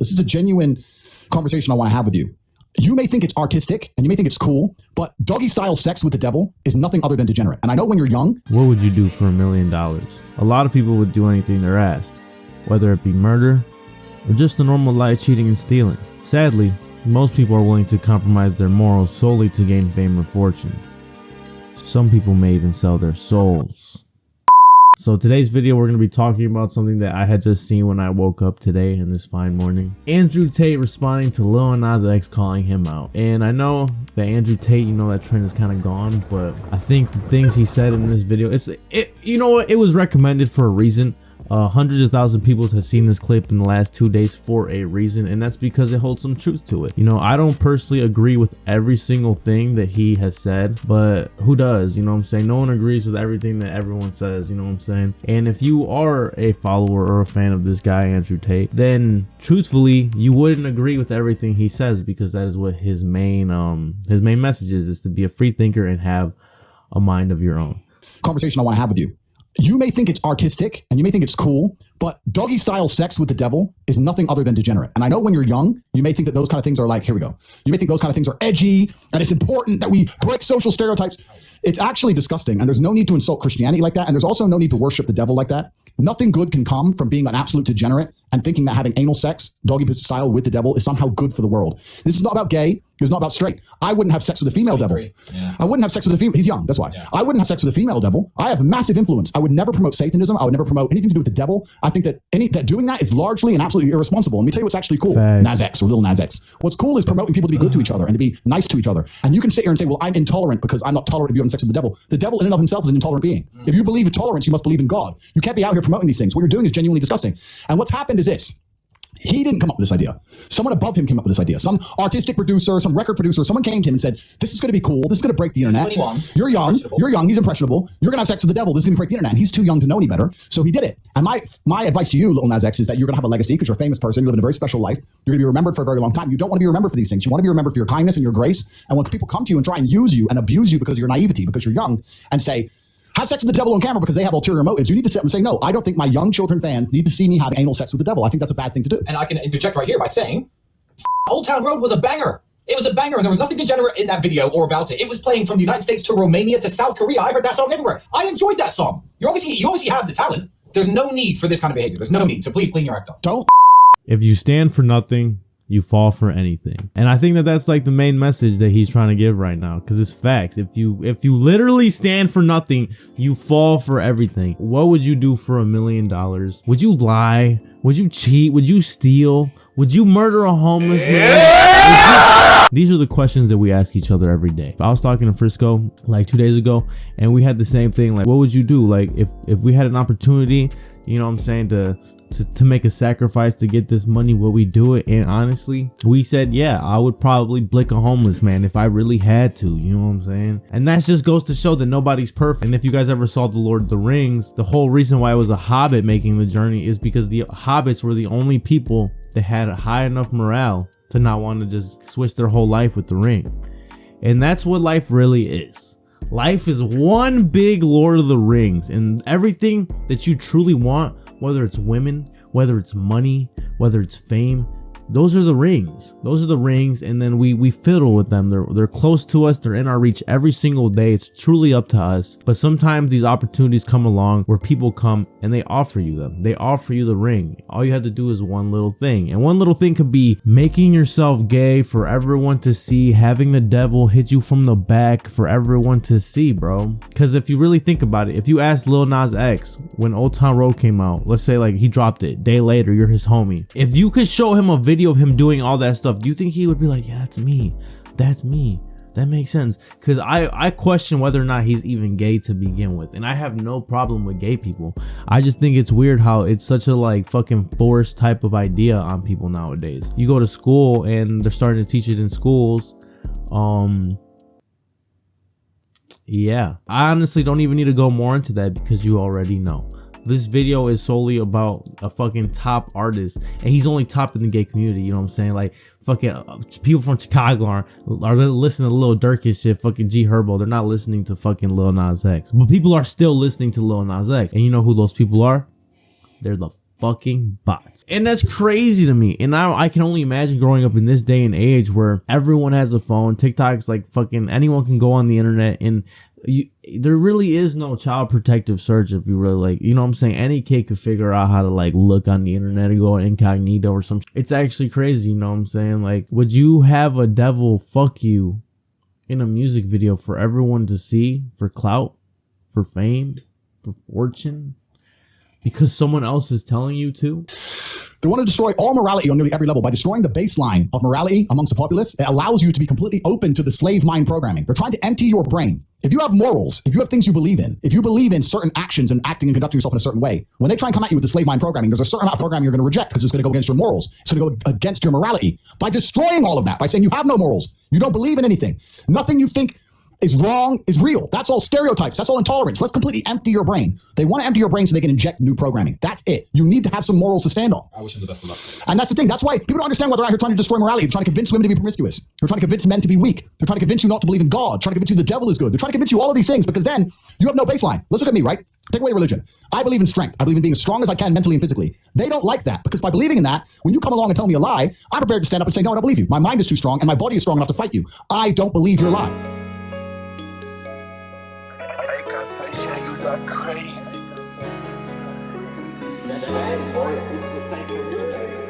This is a genuine conversation I want to have with you. You may think it's artistic and you may think it's cool, but doggy style sex with the devil is nothing other than degenerate. And I know when you're young. What would you do for $1 million? A lot of people would do anything they're asked, whether it be murder or just the normal lie, cheating, and stealing. Sadly, most people are willing to compromise their morals solely to gain fame or fortune. Some people may even sell their souls. So today's video, we're going to be talking about something that I had just seen when I woke up today in this fine morning. Andrew Tate responding to Lil Nas X calling him out. And I know that Andrew Tate, you know, that trend is kind of gone, but I think the things he said in this video, you know what, it was recommended for a reason. Hundreds of thousands of people have seen this clip in the last 2 days for a reason, and that's because it holds some truth to it. You know, I don't personally agree with every single thing that he has said, but who does? You know what I'm saying? No one agrees with everything that everyone says, you know what I'm saying? And if you are a follower or a fan of this guy, Andrew Tate, then truthfully, you wouldn't agree with everything he says, because that is what his main message is to be a free thinker and have a mind of your own. Conversation I want to have with you. You may think it's artistic and you may think it's cool, but doggy style sex with the devil is nothing other than degenerate. And I know when you're young, you may think that those kind of things are like, here we go. You may think those kind of things are edgy and it's important that we break social stereotypes. It's actually disgusting, and there's no need to insult Christianity like that. And there's also no need to worship the devil like that. Nothing good can come from being an absolute degenerate and thinking that having anal sex, doggy style with the devil, is somehow good for the world. This is not about gay. It's not about straight. I wouldn't have sex with a female devil. Yeah. I wouldn't have sex with a female. He's young. That's why. Yeah. I wouldn't have sex with a female devil. I have massive influence. I would never promote Satanism. I would never promote anything to do with the devil. I think that doing that is largely and absolutely irresponsible. Let me tell you what's actually cool. Facts. Nas X or Lil Nas X. What's cool is promoting people to be good to each other and to be nice to each other. And you can sit here and say, well, I'm intolerant because I'm not tolerant of you having sex with the devil. The devil in and of himself is an intolerant being. If you believe in tolerance, you must believe in God. You can't be out here promoting these things. What you're doing is genuinely disgusting. And what's happened is this. He didn't come up with this idea. Someone above him came up with this idea. Some artistic producer, some record producer, someone came to him and said, this is going to be cool. This is going to break the internet. 21. You're young. You're young. He's impressionable. You're going to have sex with the devil. This is going to break the internet. And he's too young to know any better. So he did it. And my advice to you, Lil Nas X, is that you're going to have a legacy because you're a famous person. You live in a very special life. You're going to be remembered for a very long time. You don't want to be remembered for these things. You want to be remembered for your kindness and your grace. And when people come to you and try and use you and abuse you because of your naivety, because you're young, and say, have sex with the devil on camera because they have ulterior motives, you need to sit up and say, no, I don't think my young children fans need to see me have anal sex with the devil. I think that's a bad thing to do. And I can interject right here by saying, Old Town Road was a banger. It was a banger, and there was nothing degenerate in that video or about it. It was playing from the United States to Romania to South Korea. I heard that song everywhere. I enjoyed that song. You obviously have the talent. There's no need for this kind of behavior. There's no need. So please clean your act up. Don't. If you stand for nothing, you fall for anything. And I think that that's like the main message that he's trying to give right now, because it's facts. If you literally stand for nothing, you fall for everything. What would you do for $1 million? Would you lie? Would you cheat? Would you steal? Would you murder a homeless man? These are the questions that we ask each other every day. I was talking to Frisco like 2 days ago, and we had the same thing. Like, what would you do? Like, if we had an opportunity, you know what I'm saying, to make a sacrifice to get this money, will we do it? And honestly, we said, yeah, I would probably blick a homeless man if I really had to, you know what I'm saying? And that just goes to show that nobody's perfect. And if you guys ever saw The Lord of the Rings, the whole reason why it was a hobbit making the journey is because the hobbits were the only people that had a high enough morale to not want to just switch their whole life with the ring. And that's what life really is. Life is one big Lord of the Rings, and everything that you truly want, whether it's women, whether it's money, whether it's fame, those are the rings. Those are the rings, and then we fiddle with them. They're close to us. They're in our reach every single day. It's truly up to us. But sometimes these opportunities come along where people come and they offer you them. They offer you the ring. All you have to do is one little thing. And one little thing could be making yourself gay for everyone to see, having the devil hit you from the back for everyone to see, bro. Because if you really think about it, if you ask Lil Nas X when Old Town Road came out, let's say like he dropped it, day later, you're his homie. If you could show him a video of him doing all that stuff, do you think he would be like, yeah, that's me, that makes sense? Because I question whether or not he's even gay to begin with, and I have no problem with gay people. I just think it's weird how it's such a like fucking forced type of idea on people nowadays. You go to school and they're starting to teach it in schools. Yeah, I honestly don't even need to go more into that because you already know. This video is solely about a fucking top artist, and he's only top in the gay community, you know what I'm saying? Like, fucking people from Chicago are listening to Lil Durk and shit, fucking G Herbo. They're not listening to fucking Lil Nas X. But people are still listening to Lil Nas X. And you know who those people are? They're the fucking bots. And that's crazy to me. And I can only imagine growing up in this day and age where everyone has a phone. TikTok's like fucking anyone can go on the internet, and there really is no child protective search if you really like, you know what I'm saying? Any kid could figure out how to like look on the internet and go incognito or something. It's actually crazy, you know what I'm saying? Like, would you have a devil fuck you in a music video for everyone to see, for clout, for fame, for fortune? Because someone else is telling you to? They want to destroy all morality on nearly every level. By destroying the baseline of morality amongst the populace, it allows you to be completely open to the slave mind programming. They're trying to empty your brain. If you have morals, if you have things you believe in, if you believe in certain actions and acting and conducting yourself in a certain way, when they try and come at you with the slave mind programming, there's a certain amount of programming you're going to reject because it's going to go against your morals. It's going to go against your morality. By destroying all of that, by saying you have no morals, you don't believe in anything, nothing you think is wrong is real. That's all stereotypes. That's all intolerance. Let's completely empty your brain. They want to empty your brain so they can inject new programming. That's it. You need to have some morals to stand on. I wish him the best of luck. And that's the thing. That's why people don't understand why they're out here trying to destroy morality. They're trying to convince women to be promiscuous. They're trying to convince men to be weak. They're trying to convince you not to believe in God. Trying to convince you the devil is good. They're trying to convince you all of these things because then you have no baseline. Let's look at me, right? Take away religion. I believe in strength. I believe in being as strong as I can mentally and physically. They don't like that because by believing in that, when you come along and tell me a lie, I'm prepared to stand up and say, no, I don't believe you. My mind is too strong and my body is strong enough to fight you. I don't believe your lie. Crazy. Boy, it's the same.